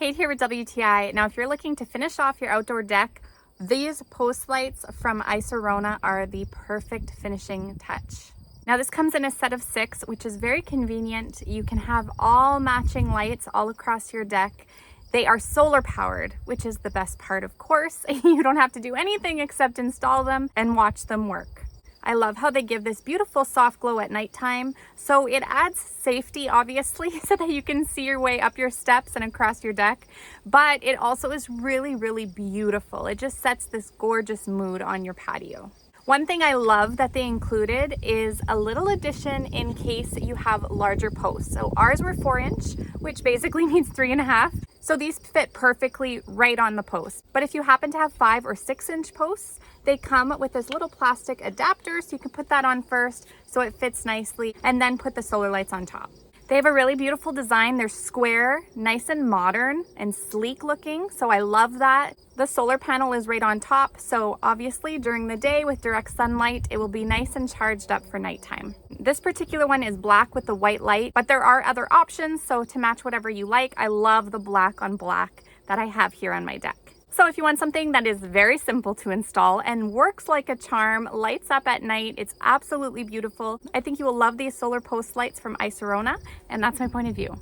Kate here with WTI. Now, if you're looking to finish off your outdoor deck, these post lights from Icerona are the perfect finishing touch. Now, this comes in a set of 6, which is very convenient. You can have all matching lights all across your deck. They are solar powered, which is the best part, of course. You don't have to do anything except install them and watch them work. I love how they give this beautiful soft glow at nighttime. So it adds safety, obviously, so that you can see your way up your steps and across your deck. But it also is really, really beautiful. It just sets this gorgeous mood on your patio. One thing I love that they included is a little addition in case you have larger posts. So ours were 4-inch, which basically means 3.5. So these fit perfectly right on the post. But if you happen to have 5 or 6-inch posts, they come with this little plastic adapter, so you can put that on first so it fits nicely, and then put the solar lights on top. They have a really beautiful design. They're square, nice and modern and sleek looking, so I love that. The solar panel is right on top, so obviously during the day with direct sunlight, it will be nice and charged up for nighttime. This particular one is black with the white light, but there are other options, so to match whatever you like, I love the black on black that I have here on my deck. So if you want something that is very simple to install and works like a charm, lights up at night, it's absolutely beautiful. I think you will love these solar post lights from Icerona, and that's my point of view.